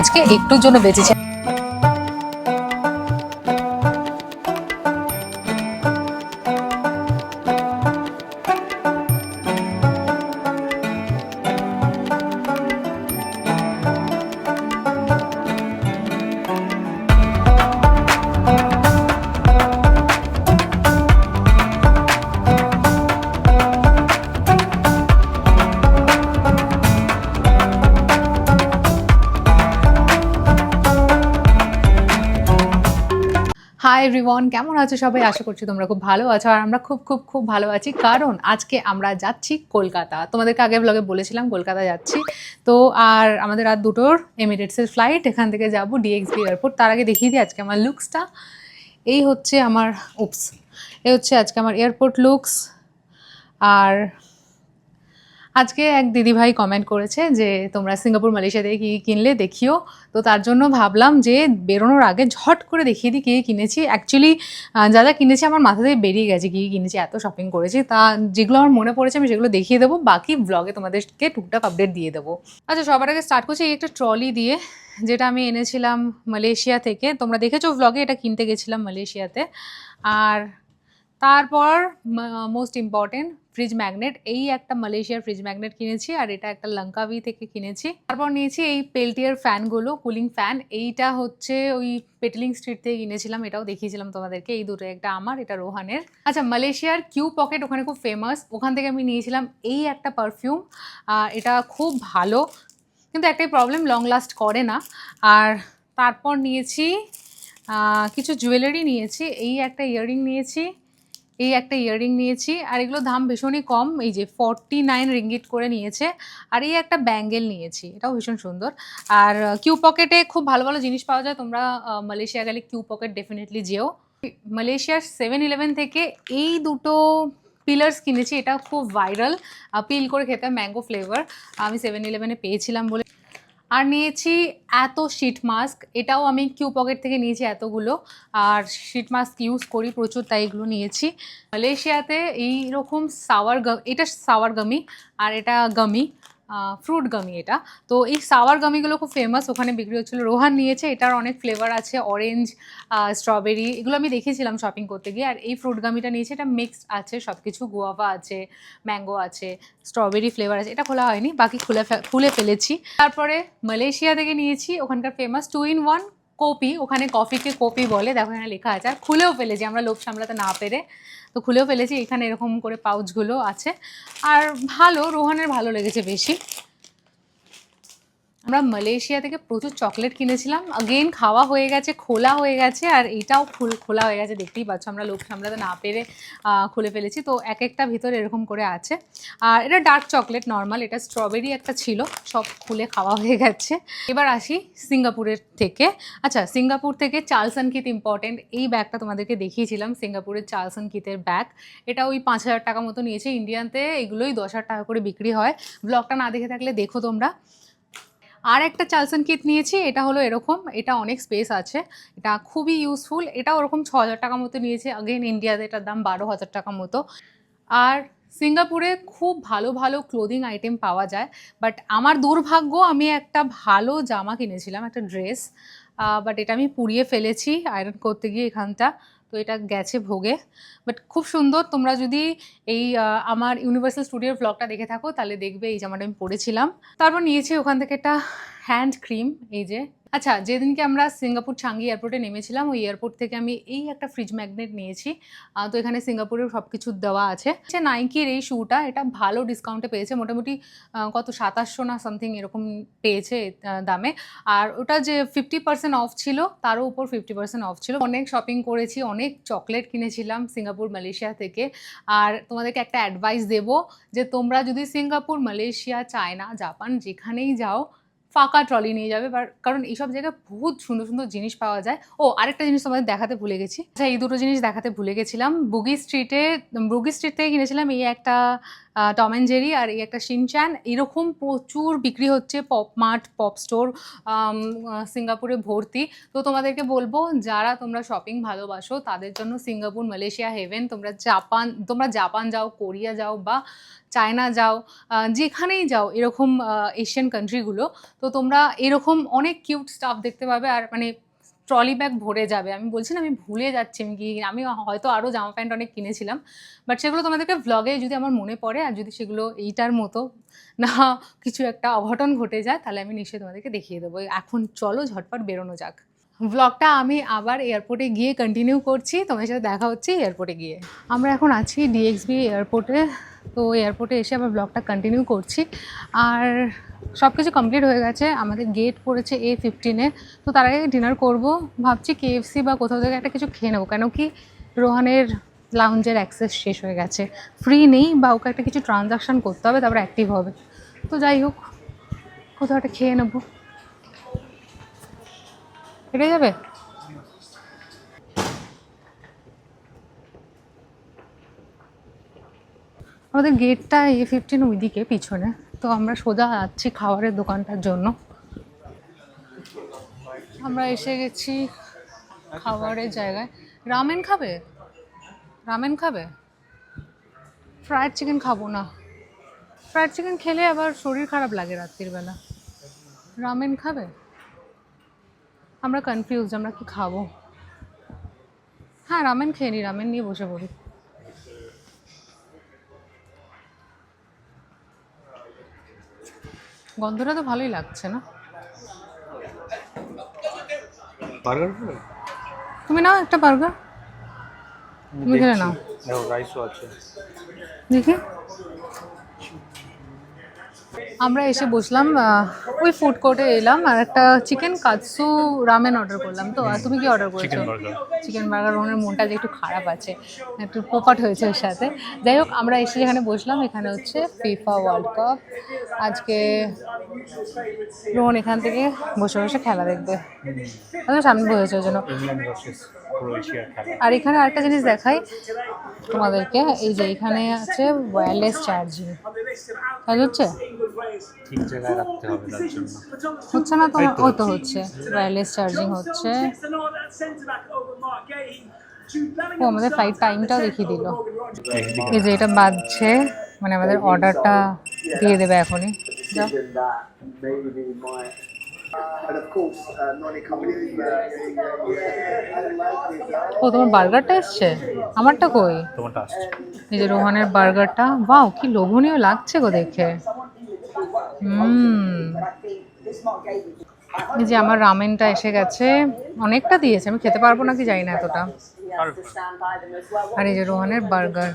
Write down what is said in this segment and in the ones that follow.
আজকে একটুর জন্য বেঁচেছে। হাই এভরিওয়ান, কেমন আছো সবাই? আশা করছি তোমরা খুব ভালো আছো আর আমরা খুব খুব খুব ভালো আছি, কারণ আজকে আমরা যাচ্ছি কলকাতা। তোমাদেরকে আগে ব্লগে বলেছিলাম কলকাতা যাচ্ছি। তো আর আমাদের আর দুটোর এমিরেটসের ফ্লাইট, এখান থেকে যাবো ডিএক্সবি এয়ারপোর্ট। তার আগে দেখিয়ে দিই আজকে আমার লুকসটা। এই হচ্ছে আমার এই হচ্ছে আজকে আমার এয়ারপোর্ট লুকস। আর আজকে এক দিদিভাই কমেন্ট করেছে যে তোমরা সিঙ্গাপুর মালয়েশিয়া থেকে কী কিনলে দেখিও। তো তার জন্য ভাবলাম যে বেরোনোর আগে ঝট করে দেখিয়ে দিই কী কিনেছি। অ্যাকচুয়ালি যা যা কিনেছি আমার মাথা থেকে বেরিয়ে গেছে কী কিনেছি, এত শপিং করেছি। তা যেগুলো আমার মনে পড়েছে আমি সেগুলো দেখিয়ে দেবো, বাকি ব্লগে তোমাদেরকে টুকটাক আপডেট দিয়ে দেবো। আচ্ছা, সবার আগে স্টার্ট করছি এই একটা ট্রলি দিয়ে, যেটা আমি এনেছিলাম মালয়েশিয়া থেকে। তোমরা দেখেছো ব্লগে, এটা কিনতে গেছিলাম মালয়েশিয়াতে। আর তারপর মোস্ট ইম্পর্টেন্ট ফ্রিজ ম্যাগনেট, এই একটা মালয়েশিয়ার ফ্রিজ ম্যাগনেট কিনেছি, আর এটা একটা লঙ্কাভি থেকে কিনেছি। তারপর নিয়েছি এই পেল্টিয়ার ফ্যানগুলো, কুলিং ফ্যান। এইটা হচ্ছে ওই পেটলিং স্ট্রিট থেকে কিনেছিলাম, এটাও দেখিয়েছিলাম তোমাদেরকে। এই দুটো, একটা আমার, এটা রোহানের। আচ্ছা, মালয়েশিয়ার কিউ পকেট ওখানে খুব ফেমাস, ওখান থেকে আমি নিয়েছিলাম এই একটা পারফিউম। এটা খুব ভালো, কিন্তু একটাই প্রবলেম, লং লাস্ট করে না। আর তারপর নিয়েছি কিছু জুয়েলারি নিয়েছি। এই একটা ইয়াররিং নিয়েছি, আর এগুলো দাম ভীষণই কম, এই যে 49 রিঙ্গিট করে নিয়েছে। আর এই একটা ব্যাঙ্গেল নিয়েছি, এটাও ভীষণ সুন্দর। আর কিউ পকেটে খুব ভালো ভালো জিনিস পাওয়া যায়, তোমরা মালয়েশিয়া গেলে কিউ পকেট ডেফিনেটলি যেও। মালয়েশিয়ার 7-Eleven থেকে এই দুটো পিলার্স কিনেছি, এটা খুব ভাইরাল, পিল করে খেতে, ম্যাঙ্গো ফ্লেভার। আমি 7-Eleven পেয়েছিলাম বলে। আর নিয়েছি এত শিট মাস্ক, এটাও আমি কিউ পকেট থেকে নিয়েছি এতগুলো। আর শিট মাস্ক ইউজ করি প্রচুর, তাই এগুলো নিয়েছি। মালয়েশিয়াতে এইরকম এটা সাওয়ার গামি, আর এটা গামি, ফ্রুট গামি এটা। তো এই সাওয়ার গামিগুলো খুব ফেমাস, ওখানে বিক্রি হচ্ছিলো। রোহান নিয়েছে, এটার অনেক ফ্লেভার আছে, অরেঞ্জ, স্ট্রবেরি, এগুলো আমি দেখেছিলাম শপিং করতে গিয়ে। আর এই ফ্রুট গামিটা নিয়েছি, এটা মিক্সড আছে সব কিছু, গুয়াভা আছে, ম্যাঙ্গো আছে, স্ট্রবেরি ফ্লেভার আছে। এটা খোলা হয়নি, বাকি খুলে ফেলেছি। তারপরে মালয়েশিয়া থেকে নিয়েছি ওখানকার ফেমাস 2-in-1 কপি, ওখানে কফিকে কপি বলে, দেখো এখানে লেখা আছে। আর খুলেও ফেলেছি, আমরা লোভ সামলাতে না পেরে, তো খুলেও ফেলেছি। এখানে এরকম করে পাউচগুলো আছে, আর ভালো, রোহানের ভালো লেগেছে বেশি। আমরা মালয়েশিয়া থেকে প্রচুর চকলেট কিনেছিলাম, আগেন খাওয়া হয়ে গেছে, খোলা হয়ে গেছে, আর এইটাও খোলা হয়ে গেছে, দেখতেই পাচ্ছ। আমরা লোভ সামলাতে না পেরে খুলে ফেলেছি। তো এক একটা ভিতরে এরকম করে আছে। আর এটা ডার্ক চকলেট নর্মাল, এটা স্ট্রবেরি একটা ছিল, সব খুলে খাওয়া হয়ে গেছে। এবার আসি সিঙ্গাপুরের থেকে। আচ্ছা, সিঙ্গাপুর থেকে চার্লস অ্যান্ড কিথ ইম্পর্টেন্ট, এই ব্যাগটা তোমাদেরকে দেখিয়েছিলাম, সিঙ্গাপুরের চার্লস অ্যান্ড কিথের ব্যাগ। এটা ওই 5,000 টাকা মতো নিয়েছে, ইন্ডিয়ানতে এগুলোই 10,000 টাকা করে বিক্রি হয়। ব্লগটা না দেখে থাকলে দেখো তোমরা। আর একটা চার্লস অ্যান্ড কিথ নিয়েছি, এটা হলো এরকম, এটা অনেক স্পেস আছে, এটা খুবই ইউজফুল। এটা ওরকম 6,000 টাকা মতো নিয়েছে, আগেন ইন্ডিয়াতে এটার দাম 12,000 টাকা মতো। আর সিঙ্গাপুরে খুব ভালো ভালো ক্লোদিং আইটেম পাওয়া যায়, বাট আমার দুর্ভাগ্য, আমি একটা ভালো জামা কিনেছিলাম, একটা ড্রেস, বাট এটা আমি পুড়িয়ে ফেলেছি আয়রন করতে গিয়ে এখানটা। তো এটা গেছে ভোগে, বাট খুব সুন্দর। তোমরা যদি এই আমার ইউনিভার্সাল স্টুডিওর ব্লগটা দেখে থাকো তাহলে দেখবে এই জামাটা আমি পরেছিলাম। তারপর নিয়েছি ওখান থেকে একটা হ্যান্ড ক্রিম, এই যে। আচ্ছা, যেদিনকে আমরা সিঙ্গাপুর চাঙ্গি এয়ারপোর্টে নেমেছিলাম, ওই এয়ারপোর্ট থেকে আমি এই একটা ফ্রিজ ম্যাগনেট নিয়েছি। তো এখানে সিঙ্গাপুরের সব কিছু দেওয়া আছে। নাইকির এই শুটা, এটা ভালো ডিসকাউন্টে পেয়েছে, মোটামুটি কত 2700 না সামথিং এরকম পেয়েছে দামে। আর ওটা যে 50% অফ ছিল, তারও উপর 50% অফ ছিল। অনেক শপিং করেছি, অনেক চকলেট কিনেছিলাম সিঙ্গাপুর মালয়েশিয়া থেকে। আর তোমাদেরকে একটা অ্যাডভাইস দেবো, যে তোমরা যদি সিঙ্গাপুর, মালয়েশিয়া, চায়না, জাপান যেখানেই যাও, ফাঁকা ট্রলি নিয়ে যাবে, কারণ এইসব জায়গায় বহুত সুন্দর সুন্দর জিনিস পাওয়া যায়। ও, আরেকটা জিনিস তোমাদের দেখাতে ভুলে গেছি। আচ্ছা, এই দুটো জিনিস দেখাতে ভুলে গেছিলাম। বুগি স্ট্রিট থেকে কিনেছিলাম এই একটা টম অ্যান্ড জেরি আর এই একটা শিনচ্যান, এরকম প্রচুর বিক্রি হচ্ছে। পপ মার্ট, পপ স্টোর সিঙ্গাপুরে ভর্তি। তো তোমাদেরকে বলবো, যারা তোমরা শপিং ভালোবাসো তাদের জন্য সিঙ্গাপুর মালয়েশিয়া হেভেন। তোমরা জাপান যাও, কোরিয়া যাও বা চায়না যাও, যেখানেই যাও এরকম এশিয়ান কান্ট্রিগুলো, তো তোমরা এরকম অনেক কিউট স্টাফ দেখতে পাবে। আর মানে ট্রলি ব্যাগ ভরে যাবে। আমি বলছি না আমি ভুলে যাচ্ছি আমি হয়তো আরও জামা প্যান্ট অনেক কিনেছিলাম, বাট সেগুলো তোমাদেরকে ভ্লগে যদি আমার মনে পড়ে, আর যদি সেগুলো এইটার মতো না কিছু একটা অঘটন ঘটে যায়, তাহলে আমি নিশ্চয়ই তোমাদেরকে দেখিয়ে দেবো। এখন চলো ঝটপট বেরোনো যাক। ভ্লগটা আমি আবার এয়ারপোর্টে গিয়ে কন্টিনিউ করছি, তোমার সাথে দেখা হচ্ছে এয়ারপোর্টে গিয়ে। আমরা এখন আছি ডিএক্সবি এয়ারপোর্টে। তো এয়ারপোর্টে এসে আবার ব্লগটা কন্টিনিউ করছি। আর সব কিছু কমপ্লিট হয়ে গেছে, আমাদের গেট পড়েছে A15-এ। তো তার আগে ডিনার করব, ভাবছি KFC বা কোথাও থেকে একটা কিছু খেয়ে নেবো, কেন কি রোহানের লাউঞ্জের অ্যাক্সেস শেষ হয়ে গেছে, ফ্রি নেই, বা ওকে একটা কিছু ট্রানজাকশান করতে হবে তারপর অ্যাক্টিভ হবে। তো যাই হোক, কোথাও একটা খেয়ে নেবো। হেঁটে যাবে? আমাদের গেটটা A15 ওইদিকে পিছনে। তো আমরা সোজা যাচ্ছি খাবারের দোকানটার জন্য। আমরা এসে গেছি খাবারের জায়গায়। রামেন খাবে? রামেন খাবে? ফ্রায়েড চিকেন খাবো না। ফ্রায়েড চিকেন খেলে আবার শরীর খারাপ লাগে রাত্রির বেলা। রামেন খাবে? আমরা কনফিউজ আমরা কি খাবো। হ্যাঁ রামেন খেয়ে নি, রামেন নিয়ে বসে পড়ি। গন্ধটা তো ভালোই লাগছে না? বার্গার তুমি নাও একটা বার্গার, তুমি খেলে নাও। দেখো রাইসও আছে। দেখি। আমরা এসে বসলাম, ওই ফুড কোর্টে এলাম, আর একটা চিকেন কাৎসু রামেন অর্ডার করলাম। তো আর তুমি কি অর্ডার করেছো? Chicken burger. ওনার মনটা যে একটু খারাপ আছে, একটু পোপাট হয়েছে ওর সাথে। যাই হোক, আমরা এসে যেখানে বসলাম এখানে হচ্ছে ফিফা ওয়ার্ল্ড কাপ। আজকে রোহন এখান থেকে বসে বসে খেলা দেখবে, সামনে বসেছে ওই জন্য। আর এখানে আরেকটা জিনিস দেখাই তোমাদেরকে, এই যে এখানে আছে ওয়্যারলেস চার্জিং। কাজ হচ্ছে? ঠিক জায়গায় রাখতে হবে তার জন্য। হচ্ছে না তোমার? ও তো হচ্ছে, ওয়্যারলেস চার্জিং হচ্ছে। ও আমাদের ফ্লাইট টাইমটাও দেখিয়ে দিল। এই যে এটা বাজছে, মানে আমাদের অর্ডারটা দিয়ে দেবে এখনই। যাও। ও তোমার বার্গারটা এসছে, আমারটা কই? তোমারটা আসছে। এই যে রোহানের বার্গারটা, বাও কি লোভনীয় লাগছে গো দেখে। এই যে আমার রামেনটা এসে গেছে, অনেকটা দিয়েছে, আমি খেতে পারবো নাকি জানি না এতটা। আর এই যে রোহানের বার্গার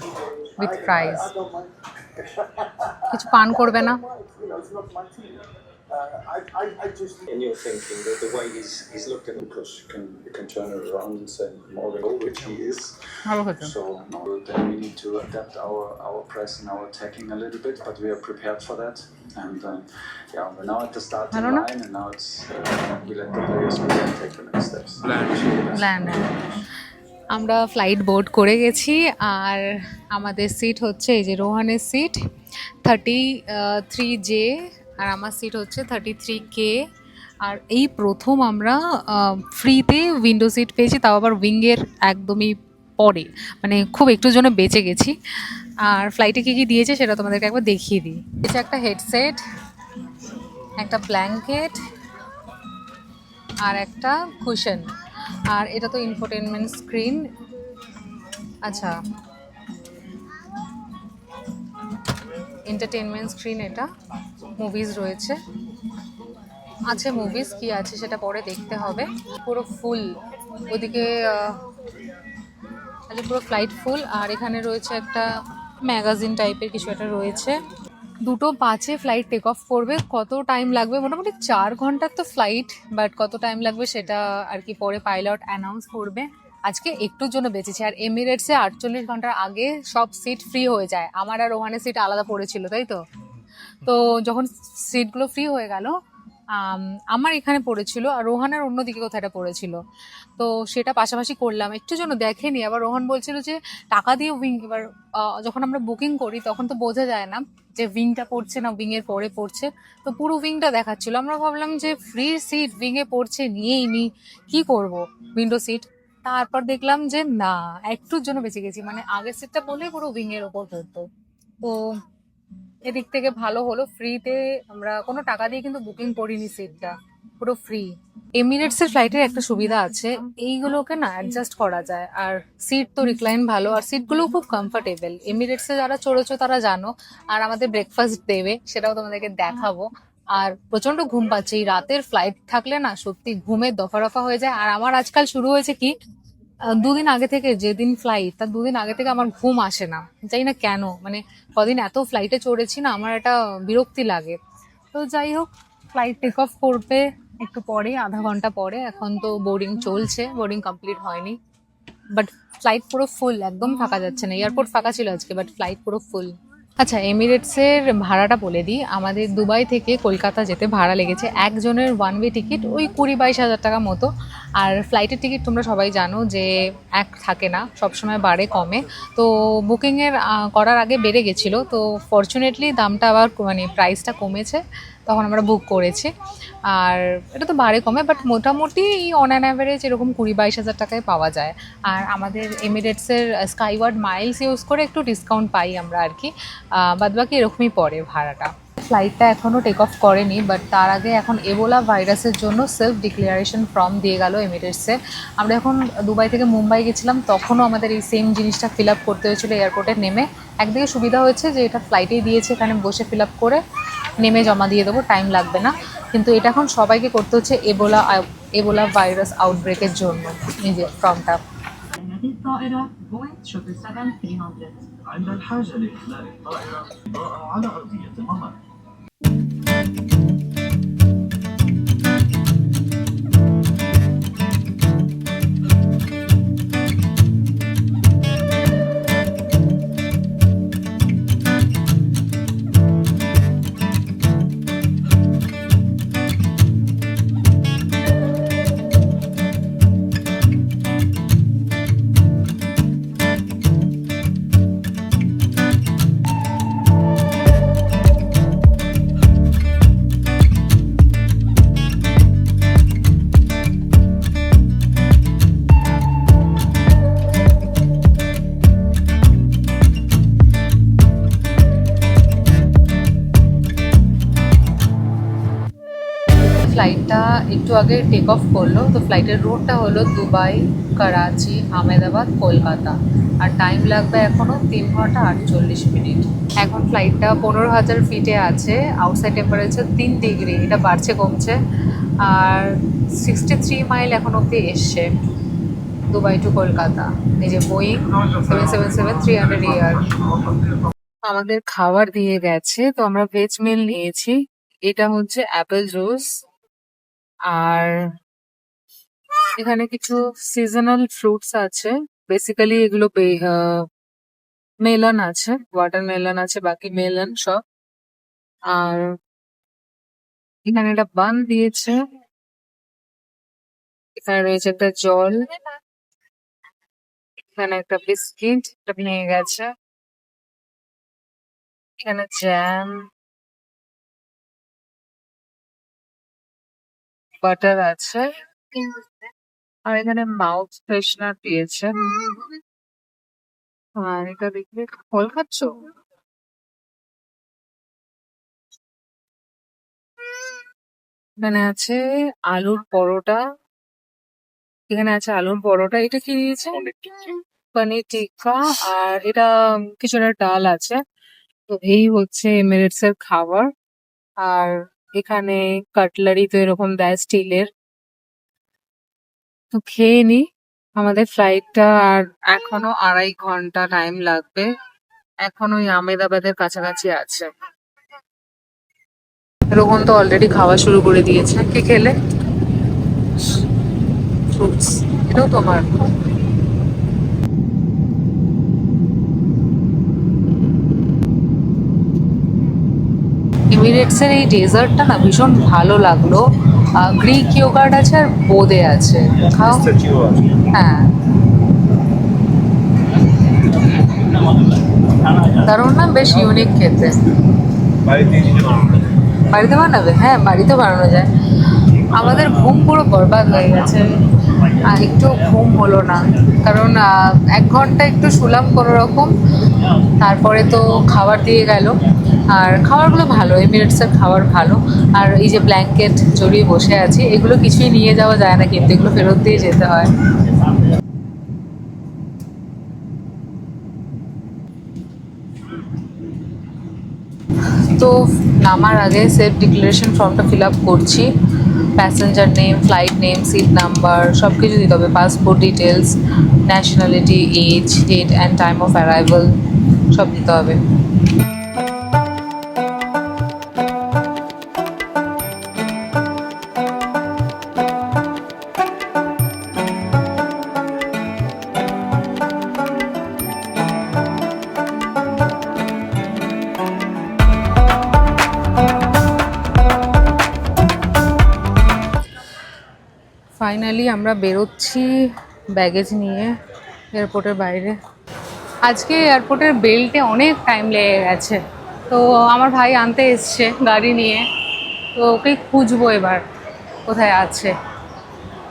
উইথ ফ্রাইজ। কিছু পান করবে না? And you're thinking that the way he's looked at, because you can turn it around and say more than which he is. ভালো খেতে। So then we need to adapt our press and our attacking a little bit, but we are prepared for that. And yeah, we're now at the starting line, and now it's we let the players take the next steps. Land. আমরা flight board করে গেছি, আর আমাদের seat হচ্ছে এই যে রোহানের seat 33J, আর আমার seat হচ্ছে 33K। আর এই প্রথম আমরা ফ্রিতে উইন্ডো সিট পেয়েছি, তাও আবার উইংয়ের একদমই পরে, মানে খুব একটুর জন্য বেঁচে গেছি। আর ফ্লাইটে কী কী দিয়েছে সেটা তোমাদেরকে একবার দেখিয়ে দিই। এটা একটা হেডসেট, একটা ব্ল্যাঙ্কেট, আর একটা কুশন। আর এটা তো ইনফোটেনমেন্ট স্ক্রিন। আচ্ছা, এন্টারটেনমেন্ট স্ক্রিন, এটা মুভিজ রয়েছে। আছে মুভিজ, কি আছে সেটা পরে দেখতে হবে। পুরো ফুল ওদিকে, আচ্ছা পুরো ফ্লাইট ফুল। আর এখানে রয়েছে একটা ম্যাগাজিন টাইপের কিছু একটা রয়েছে। 2:05 ফ্লাইট টেক অফ করবে। কত টাইম লাগবে? মোটামুটি 4 ঘন্টার তো ফ্লাইট, বাট কত টাইম লাগবে সেটা আর কি পরে পাইলট অ্যানাউন্স করবে। আজকে একটুর জন্য বেঁচেছি। আর এমিরেটসে 48 ঘন্টার আগে সব সিট ফ্রি হয়ে যায়। আমার আর ওখানে সিট আলাদা পড়েছিল, তাই তো? তো যখন সিটগুলো ফ্রি হয়ে গেল আম, আমার এখানে পড়েছিল আর রোহানের অন্যদিকে কোথায় একটা পড়েছিল। তো সেটা পাশাপাশি করলাম, একটু জন্য দেখেনি। আবার রোহন বলছিল যে টাকা দিয়ে উইং, এবার যখন আমরা বুকিং করি তখন তো বোঝা যায় না যে উইংটা পড়ছে না উইং এর পরে পড়ছে। তো পুরো উইংটা দেখাচ্ছিল, আমরা ভাবলাম যে ফ্রি সিট উইং এ পড়ছে, নিয়েই নি, কি করব, উইন্ডো সিট। তারপর দেখলাম যে না, একটুর জন্য বেঁচে গেছি, মানে আগের সিটটা বলে পুরো উইং এর ওপর পড়তো। তো এদিক থেকে ভালো হলো, ফ্রিতে, আমরা কোনো টাকা দিয়ে কিন্তু বুকিং করিনি সিটটা, পুরো ফ্রি। এমিরেটস এর ফ্লাইটের একটা সুবিধা আছে, এইগুলোকে না অ্যাডজাস্ট করা যায়, আর সিট তো রিক্লাইন ভালো, আর সিটগুলো খুব কমফোর্টেবল। এমিরেটসে যারা চড়েছো তারা জানো। আর আমাদের ব্রেকফাস্ট দেবে, সেটাও তোমাদেরকে দেখাবো। আর প্রচন্ড ঘুম পাচ্ছে, এই রাতের ফ্লাইট থাকলে না সত্যি ঘুমের দফা রফা হয়ে যায়। আর আমার আজকাল শুরু হয়েছে কি, দুদিন আগে থেকে, যেদিন ফ্লাইট তার দুদিন আগে থেকে আমার ঘুম আসে না, জানি না কেন, মানে কদিন এত ফ্লাইটে চড়েছি না, আমার একটা বিরক্তি লাগে। তো যাই হোক, ফ্লাইট টেক অফ করবে একটু পরে, আধা ঘন্টা পরে। এখন তো বোর্ডিং চলছে, বোর্ডিং কমপ্লিট হয়নি, বাট ফ্লাইট পুরো ফুল, একদম ফাঁকা যাচ্ছে না। এয়ারপোর্ট ফাঁকা ছিল আজকে, বাট ফ্লাইট পুরো ফুল। আচ্ছা, এমিরেটসের ভাড়াটা বলে দিই। আমাদের দুবাই থেকে কলকাতা যেতে ভাড়া লেগেছে একজনের ওয়ান ওয়ে টিকিট ওই 20-22 হাজার টাকা মতো। আর ফ্লাইটের টিকিট তোমরা সবাই জানো যে এক থাকে না, সবসময় বাড়ে কমে। তো বুকিংয়ের করার আগে বেড়ে গেছিলো, তো ফরচুনেটলি দামটা আবার মানে প্রাইসটা কমেছে, তখন আমরা বুক করেছি। আর এটা তো বাড়ে কমে, বাট মোটামুটি অন অ্যান অ্যাভারেজ এরকম 20-22 হাজার টাকায় পাওয়া যায়। আর আমাদের এমিরেটসের স্কাইওয়ার্ড মাইলস ইউজ করে একটু ডিসকাউন্ট পাই আমরা আর কি, বাদবাকি এরকমই পড়ে ভাড়াটা। ফ্লাইটটা এখনও টেক অফ করেনি, বাট তার আগে এখন এবোলা ভাইরাসের জন্য সেলফ ডিক্লারেশন ফর্ম দিয়ে গেল এমিরেটসে। আমরা এখন দুবাই থেকে মুম্বাই গেছিলাম, তখনও আমাদের এই সেম জিনিসটা ফিল আপ করতে হয়েছিল এয়ারপোর্টে নেমে। একদিকে সুবিধা হয়েছে যে এটা ফ্লাইটেই দিয়েছে, এখানে বসে ফিল আপ করে নেমে জমা দিয়ে দেবো, টাইম লাগবে না। কিন্তু এটা এখন সবাইকে করতে হচ্ছে এবোলা ভাইরাস আউটব্রেকের জন্য, এই যে ফর্মটা। هذه الطائرة بوينغ 737-300. عند الحاجة لإحلال الطائرة إضاءة على أرضية الممر. ফ্লাইটটা একটু আগে টেক অফ করলো। তো ফ্লাইটের রুটটা হলো দুবাই, করাচি, আহমেদাবাদ, কলকাতা। আর টাইম লাগবে এখনও 3 ঘন্টা 48 মিনিট। এখন ফ্লাইটটা 15,000 ফিটে আছে, আউটসাইড টেম্পারেচার 3 ডিগ্রি, এটা বাড়ছে কমছে। আর 63 মাইল এখন অবধি এসছে দুবাই টু কলকাতা। এই যে বোয়িং 777-300 আমাদের খাবার দিয়ে গেছে, তো আমরা ভেজ মিল নিয়েছি। এটা হচ্ছে অ্যাপেল জুস, আর এখানে কিছু সিজনাল ফ্রুটস আছে। বেসিক্যালি এগুলো মেলন আছে, ওয়াটারমেলন আছে, বাকি মেলন সব। আর এখানে একটা বান দিয়েছে, এখানে রয়েছে একটা জল, এখানে একটা বিস্কিট, এটা ভেঙে গেছে, এখানে জ্যাম, বাটার আছে, আর এখানে মাউথ ফ্রেশনার দিয়েছে। আর এটা দেখবে, ফল খাচ্ছ? এখানে আছে আলুর পরোটা, এখানে আছে আলুর পরোটা। এটা কি দিয়েছে? পনির টিক্কা। আর এটা কিছু একটা ডাল আছে। তো এই হচ্ছে এমিরেটস এর খাবার। আর এখানে কাটলারি তো এরকম দেয় স্টিলের। তো খেয়ে নি। আমাদের ফ্লাইটটা আর এখনো 2.5 ঘন্টা টাইম লাগবে, এখন ওই আহমেদাবাদের কাছাকাছি আছে। রোহন তো অলরেডি খাওয়া শুরু করে দিয়েছে। কি খেলে? ফ্রুটস। এটাও তোমার? এমিরেটস এমিরেটসের এই ডেজার্টটা না ভীষণ ভালো লাগলো। গ্রিক ইয়োগার্ট আছে আর বোঁদে আছে, খাও। হ্যাঁ, কারণ না বেশ ইউনিক খেতে। বাড়িতে বানাবে? হ্যাঁ, বাড়িতে বানানো যায়। আমাদের ঘুম পুরো বরবাদ হয়ে গেছে, আর একটু ঘুম হলো না, কারণ 1 ঘন্টা একটু শুলাম কোনো রকম, তারপরে তো খাবার দিয়ে গেল। আর খাবারগুলো ভালো, এমিরেটসের খাবার ভালো। আর এই যে ব্ল্যাঙ্কেট জড়িয়ে বসে আছি, এগুলো কিছুই নিয়ে যাওয়া যায় না, কিন্তু এগুলো ফেরত দিয়ে যেতে হয়। তো নামার আগে সেলফ ডিক্লারেশন ফর্মটা ফিল আপ করছি। Passenger name, flight name, seat number সব কিছু দিতে হবে, passport details, nationality, age, date and time of arrival সব দিতে হবে। ফাইনালি আমরা বেরোচ্ছি ব্যাগেজ নিয়ে এয়ারপোর্টের বাইরে। আজকে এয়ারপোর্টের বেল্টে অনেক টাইম লেগে গেছে, তো আমার ভাই আনতে এসছে গাড়ি নিয়ে, তো ওকে খুঁজবো এবার কোথায় আছে।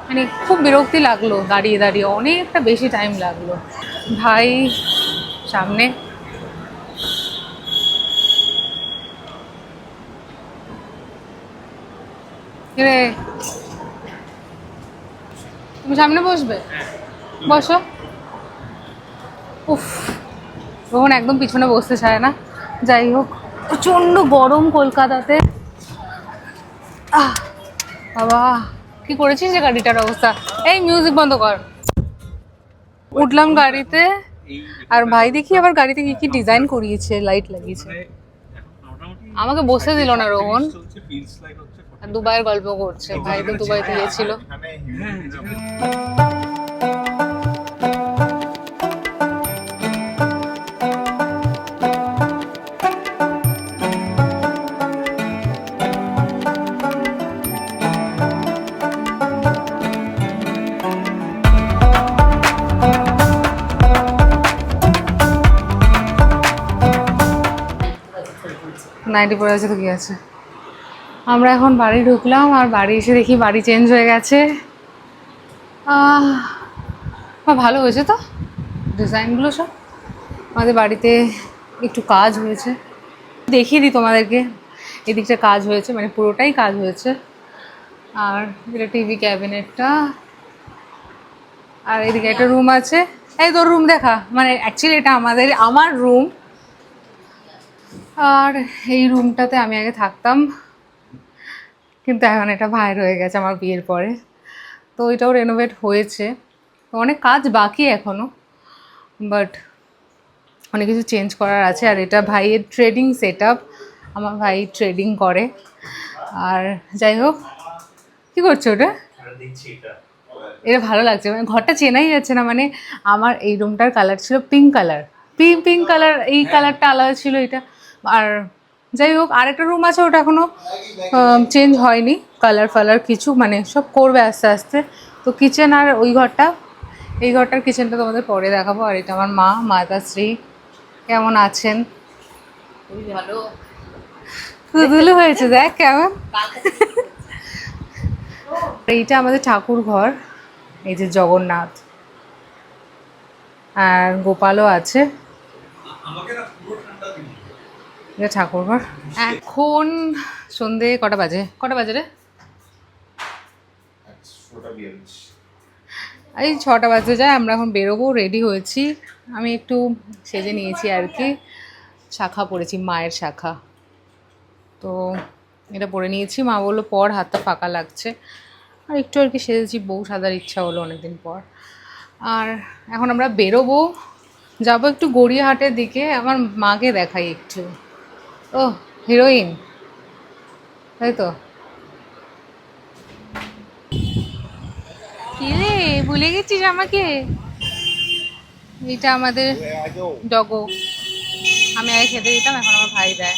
মানে খুব বিরক্তি লাগলো, দাঁড়িয়ে দাঁড়িয়ে অনেকটা বেশি টাইম লাগলো। ভাই সামনে, রে তুমি সামনে বসবে? বসো। উফ, রোহন একদম পিছনে বসতে চায় না। যাই হোক, প্রচণ্ড গরম কলকাতাতে। বাবা কি করেছিস যে গাড়িটার অবস্থা! এই মিউজিক বন্ধ কর। উঠলাম গাড়িতে, আর ভাই দেখি আবার গাড়িতে কি কি ডিজাইন করিয়েছে, লাইট লাগিয়েছে। আমাকে বসে দিল না রোহন, আর দুবাইয়ের গল্প করছে। ভাই তো দুবাইতে গিয়েছিল। নাইটি পরে আছে তো কি আছে। আমরা এখন বাড়ি ঢুকলাম, আর বাড়ি এসে দেখি বাড়ি চেঞ্জ হয়ে গেছে। ভালো হয়েছে তো ডিজাইনগুলো সব। আমাদের বাড়িতে একটু কাজ হয়েছে, দেখিয়ে দিই তোমাদেরকে। এদিকটা কাজ হয়েছে, মানে পুরোটাই কাজ হয়েছে। আর এটা টিভি ক্যাবিনেটটা, আর এদিকে একটা রুম আছে। এই তোর রুম দেখা, মানে অ্যাকচুয়ালি এটা আমার রুম। আর এই রুমটাতে আমি আগে থাকতাম, কিন্তু এখন এটা ভাইয়ের হয়ে গেছে আমার বিয়ের পরে। তো এটাও রেনোভেট হয়েছে, তো অনেক কাজ বাকি এখনও, বাট অনেক কিছু চেঞ্জ করার আছে। আর এটা ভাইয়ের ট্রেডিং সেট আপ, আমার ভাই ট্রেডিং করে। আর যাই হোক, কী করছো ওটা? এটা ভালো লাগছে, মানে ঘরটা চেনাই যাচ্ছে না। মানে আমার এই রুমটার কালার ছিল পিঙ্ক কালার, পিঙ্ক কালার, এই কালারটা আলাদা ছিল এটা। আর যাই হোক, আরেকটা রুম আছে, ওটা এখনও চেঞ্জ হয়নি, কালার ফালার কিছু, মানে সব করবে আস্তে আস্তে। তো কিচেন আর ওই ঘরটা, এই ঘরটার কিচেনটা তোমাদের পরে দেখাবো। আর এটা আমার মা, মাতাশ্রী, কেমন আছেন? ভালো, দুলু হয়েছে দেখ কেমন। এইটা আমাদের ঠাকুর ঘর, এই যে জগন্নাথ, আর গোপালও আছে। এটা ঠাকুর ঘর। এখন সন্ধে কটা বাজে রে? এই 6টা বাজতে যায়। আমরা এখন বেরোবো, রেডি হয়েছি। আমি একটু সেজে নিয়েছি আর কি, শাখা পরেছি, মায়ের শাখা। তো এটা পরে নিয়েছি, মা বললো পর, হাতটা ফাঁকা লাগছে। আর একটু আর কি সেজেছি, বউ সাজার ইচ্ছা হলো অনেকদিন পর। আর এখন আমরা বেরোবো, যাবো একটু গড়িয়াহাটের দিকে, আমার মাকে দেখাই একটু। ও হিরোইন, তাই তো। কি রে, ভুলে গেছিস আমাকে? এটা আমাদের ডগো, আমি আগে খেতে দিতাম, এখন আমার ভাই দেয়।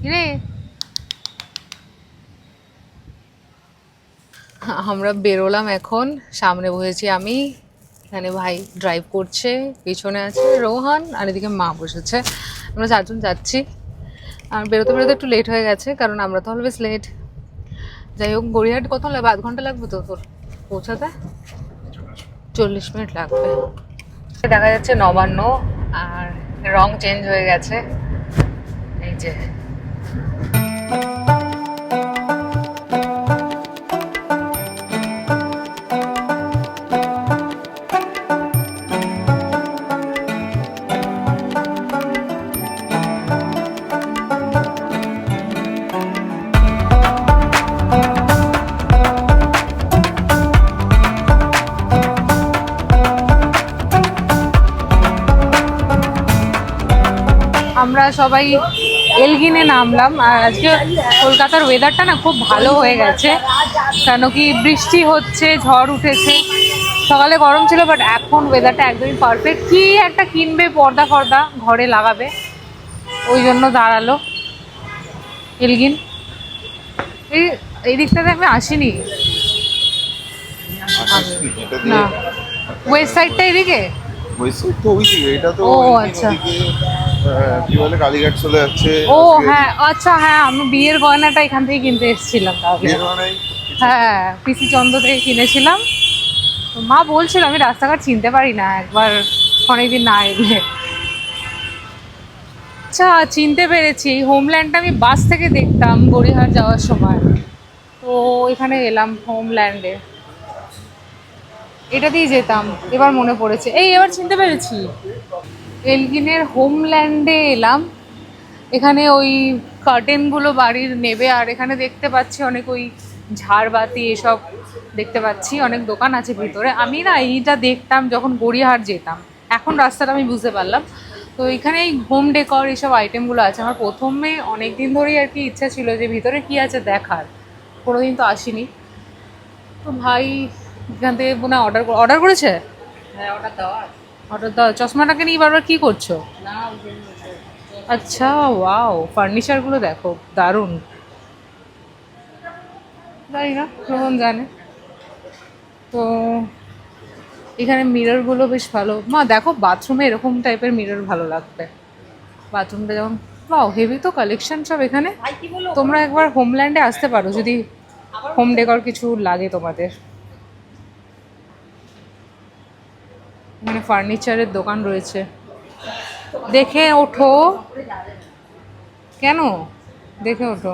রে আমরা বেরোলাম এখন, সামনে বসেছি আমি, এখানে ভাই ড্রাইভ করছে, পিছনে আছে রোহান, আর এদিকে মা বসেছে। আমরা 4 জন যাচ্ছি। আর বেরোতে বেরোতে একটু লেট হয়ে গেছে, কারণ আমরা তো অলওয়েজ লেট। যাই হোক, গড়িয়াহাট কত লাগবে? 1/2 ঘন্টা লাগবে তো তোর পৌঁছাতে? 40 মিনিট লাগবে। দেখা যাচ্ছে নবান্ন, আর রং চেঞ্জ হয়ে গেছে এই যে। আমরা সবাই এলগিনে নামলাম। আর আজকে কলকাতার ওয়েদারটা না খুব ভালো হয়ে গেছে, কেন কি বৃষ্টি হচ্ছে, ঝড় উঠেছে। সকালে গরম ছিল, বাট এখন ওয়েদারটা একদমই পারফেক্ট। কি একটা কিনবে পর্দা ফর্দা ঘরে লাগাবে, ওই জন্য দাঁড়ালো এলগিন। এই দিকটাতে আমি আসিনি না, ওয়েস্ট সাইডটা এদিকে। তো ওইদিকে, এটা তো ও, এলগিন আচ্ছা। ওদিকে, কি বলে কালীঘাট চলে যাচ্ছে। ও হ্যাঁ, আচ্ছা হ্যাঁ, আমি বিয়ের গয়নাটা এখান থেকে কিনতে এসেছিলাম তাহলে। হ্যাঁ, পিসি চন্দ্র থেকে কিনেছিলাম। তো মা বলছিল আমি রাস্তাঘাট চিনতে পারি না, একবার অনেকদিন না এলে। আচ্ছা, চিনতে পেরেছি, এই হোমল্যান্ডটা আমি বাস থেকে দেখতাম গড়িয়াহাট যাওয়ার সময়। তো এখানে এলাম হোমল্যান্ডে, এটা দিয়ে যেতাম। এবার মনে পড়েছে, এবার চিনতে পেরেছি, এলগিনের হোমল্যান্ডে এলাম। এখানে ওই কার্টেনগুলো বাড়ির নেবে, আর এখানে দেখতে পাচ্ছি অনেক ওই ঝাড়বাতি এসব দেখতে পাচ্ছি, অনেক দোকান আছে ভিতরে। আমি না এইটা দেখতাম যখন গড়িয়াহাট যেতাম, এখন রাস্তাটা আমি বুঝতে পারলাম। তো এখানে এই হোম ডেকর এইসব আইটেমগুলো আছে। আমার প্রথমে অনেক দিন ধরেই আর কি ইচ্ছা ছিল যে ভিতরে কি আছে দেখার, কোনোদিন তো আসিনি। তো ভাই এখান থেকে মনে হয় অর্ডার করেছে। হ্যাঁ, ওটা দেওয়া অর্ডার দাও। চশমাটাকে নিয়ে বারবার কি করছো? না। আচ্ছা, ওয়াও, ফার্নিচারগুলো দেখো, দারুণ। জানি না, রোহন জানে। তো এখানে মিররগুলো বেশ ভালো। মা দেখো, বাথরুমে এরকম টাইপের মিরর ভালো লাগবে। বাথরুমটা যেমন, ওয়াও, হেভি তো কালেকশন সব এখানে। ভাই কি বললো? তোমরা একবার হোমল্যান্ডে আসতে পারো যদি হোম ডেকর কিছু লাগে তোমাদের। এখানে ফার্নিচারের দোকান রয়েছে, দেখে ওঠো। কেন? দেখে ওঠো।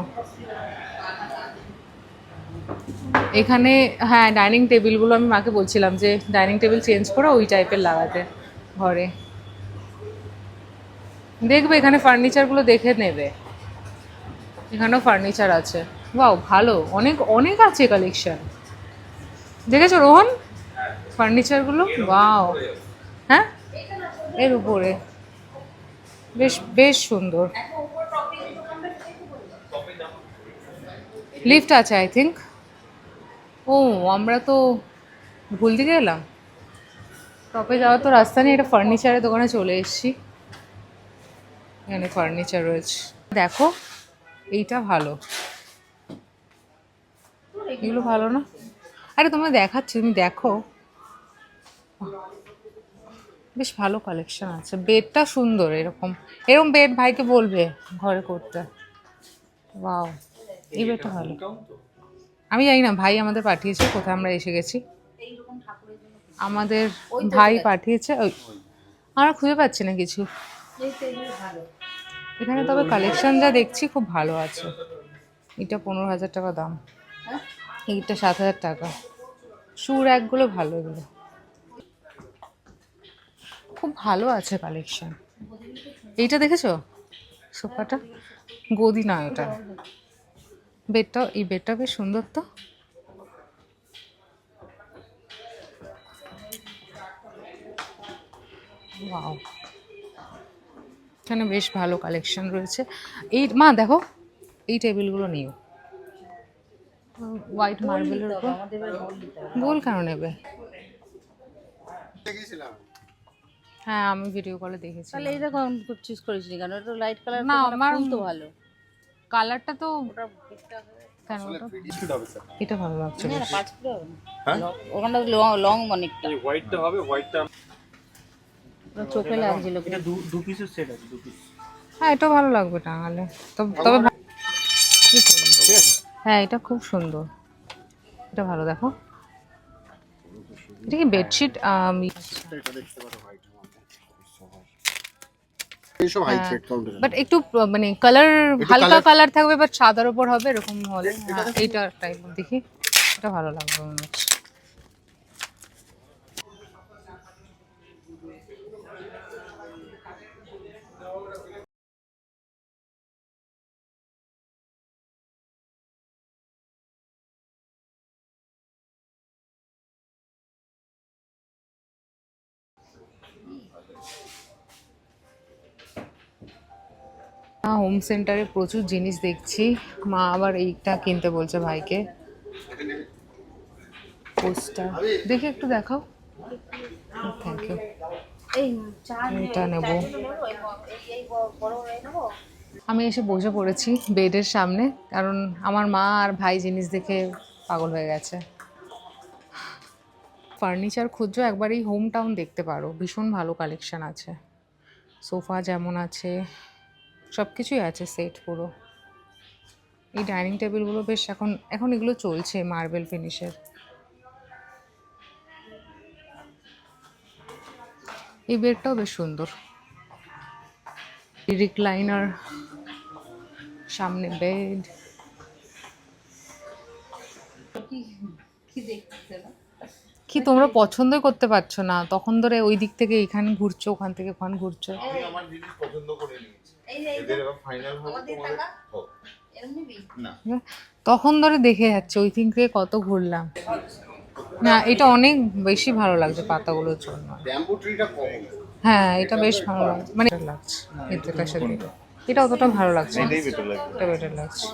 এখানে হ্যাঁ, ডাইনিং টেবিলগুলো আমি মাকে বলছিলাম যে ডাইনিং টেবিল চেঞ্জ করে ওই টাইপের লাগাতে ঘরে। দেখবে এখানে ফার্নিচারগুলো দেখে নেবে, এখানেও ফার্নিচার আছে। ওয়াও, ভালো, অনেক অনেক আছে কালেকশন। দেখেছো রোহন ফার্নিচারগুলো? ওয়াও, হ্যাঁ, এর উপরে বেশ বেশ সুন্দর। লিফট আছে আই থিঙ্ক। ও, আমরা তো ভুল দিকে এলাম। টপে যাওয়ার তো রাস্তা নেই, এটা ফার্নিচারের দোকানে চলে এসেছি। এখানে ফার্নিচার রয়েছে, দেখো এইটা ভালো, এগুলো ভালো না? আরে তোমায় দেখাচ্ছি, তুমি দেখো, বেশ ভালো কালেকশন আছে। বেডটা সুন্দর, এরকম এরকম বেড ভাইকে বলবে ঘরে করতে। ওয়াও, এই বেডটা ভালো। আমি জানি না, ভাই আমাদের পাঠিয়েছে, কোথায় আমরা এসে গেছি, আমাদের ভাই পাঠিয়েছে। ওই আমরা খুঁজে পাচ্ছি না কিছু এখানে, তবে কালেকশন যা দেখছি খুব ভালো আছে। এটা 15,000 টাকা দাম, এইটা 7,000 টাকা। শু র্যাকগুলো ভালো, এগুলো খুব ভালো আছে কালেকশন। এইটা দেখেছো সোফাটা? গদি না এটা, বেডটা, এই বেডটা বেশ সুন্দর তো। ওয়াও, এখানে বেশ ভালো কালেকশন রয়েছে। এই মা দেখো, এই টেবিলগুলো নিও, হোয়াইট মার্বেলের উপর। গোল কেন নেবে? হ্যাঁ, আমি ভিডিও কলে দেখেছি। তাহলে এইটা কোন চুজ করেছিলি কেন? এটা লাইট কালার না, না, আমার আমার তো ভালো। কালারটা তো কেন ওটা এটা ভালো লাগছে বেশ। ওখানটা লং অনেকটা হোয়াইটটা হবে, হোয়াইটটা চোখে লাগছিল এটা দু পিসের সেট আছে, 2 পিস। হ্যাঁ এটা ভালো লাগবে টাঙালে। তবে কি করবো? হ্যাঁ এটা খুব সুন্দর, এটা ভালো। দেখো এটা কি বেডশিট? বাট একটু মানে কালার হালকা কালার থাকবে, বাট সাদার উপর হবে এরকম হলে। হ্যাঁ এইটা টাইপ দেখি, এটা ভালো লাগবে মনে হচ্ছে। হোম সেন্টারে প্রচুর জিনিস দেখছি। মা আবার এইটা কিনতে বলছে ভাইকে, পোস্টার দেখি একটু দেখাও। Thank you. এটা নেব। আমি এসে বসে পড়েছি বেডের সামনে, কারণ আমার মা আর ভাই জিনিস দেখে পাগল হয়ে গেছে। ফার্নিচার খুঁজছো একবার এই হোম টাউন দেখতে পারো, ভীষণ ভালো কালেকশন আছে। সোফা যেমন আছে, সব কিছুই আছে সেট পুরো। এই ডাইনিং টেবিলগুলো বেশ এখন এগুলো চলছে মার্বেল ফিনিশের। এই বেডটাও বেশ সুন্দর, রিক্লাইনার, সামনে বেড। কি তোমরা পছন্দই করতে পারছো না? তখন ধরে ওই দিক থেকে এখানে ঘুরছো, ওখান থেকে ওখানে ঘুরছো। আমি আমার জিনিস পছন্দ করে নিয়েছি, এদের এবার ফাইনাল হবে তোমাদের। না তখন ধরে দেখে যাচ্ছে, ওই দিক থেকে কত ঘুরলাম। না এটা অনেক বেশি ভালো লাগছে পাতাগুলোর জন্য। ব্যাম্বু ট্রিটা কম, হ্যাঁ এটা বেশ ভালো লাগছে, মানে লাগছে এটার সাথে। এটা অতটা ভালো লাগছে না, এটাই বেটার লাগে। এটা বেটার লাগছে।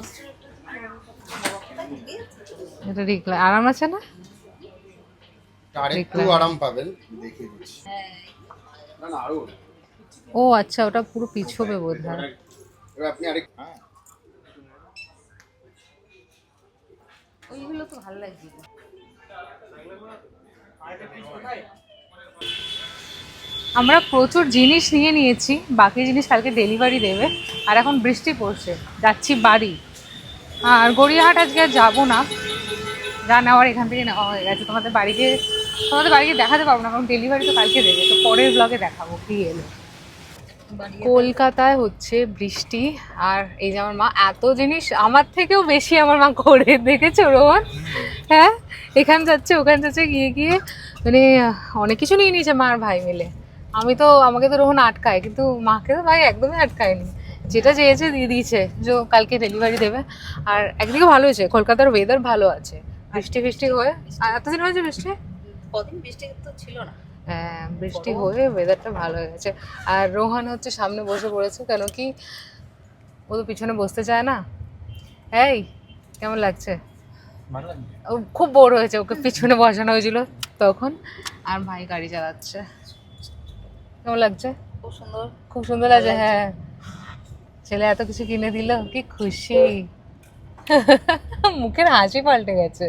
এটা রিক্লাইন আরাম আছে না? আরেকটু আরাম পাবেন, দেখিয়ে দিচ্ছি। না না আরো, ও আচ্ছা, ওটা পুরো পিছবে বোধহয়। এবার আপনি আরেক, হ্যাঁ ওইগুলো তো ভালো লাগছে। আমরা প্রচুর জিনিস নিয়ে নিয়েছি, বাকি জিনিস কালকে ডেলিভারি দেবে। আর এখন বৃষ্টি পড়ছে, যাচ্ছি বাড়ি। আর গড়িয়াহাট আজকে আর যাবো না, যা নেওয়ার এখান থেকে নেওয়া হয়ে গেছে। তোমাদের বাড়িকে দেখাতে পারবো না, কারণ ডেলিভারি তো কালকে দেবে, তো পরের ব্লগে দেখাবো কি এলো। কলকাতায় হচ্ছে বৃষ্টি, আর এই যে আমার মা এত জিনিস আমার থেকেও বেশি আমার মা করে দেখেছো রোহন। হ্যাঁ এখান যাচ্ছে ওখান যাচ্ছে, গিয়ে গিয়ে মানে অনেক কিছু নিয়ে নিয়েছে মা আর ভাই মিলে। আমাকে তো রোহন আটকায়, কিন্তু মাকে তো ভাই একদমই আটকায়নি, যেটা চেয়েছে দিয়ে দিয়েছে। যে কালকে ডেলিভারি দেবে। আর একদিকে ভালো হয়েছে, কলকাতার ওয়েদার ভালো আছে, বৃষ্টি হয়ে। আর এতদিন হয়েছে বৃষ্টি, কদিন বৃষ্টি তো ছিল না। হ্যাঁ বৃষ্টি হয়ে ওয়েদারটা ভালো হয়ে গেছে। আর রোহান হচ্ছে সামনে বসে পড়েছে, কেন কি ও তো পিছনে বসতে চায় না। এই কেমন লাগছে? ও খুব বোর হয়েছে, ওকে পিছনে বসানো হয়েছিল তখন। আর ভাই গাড়ি চালাচ্ছে। কেমন লাগছে? খুব সুন্দর, খুব সুন্দর লাগছে। হ্যাঁ ছেলে এত কিছু কিনে দিল, কি খুশি। মুখের হাসি পাল্টে গেছে।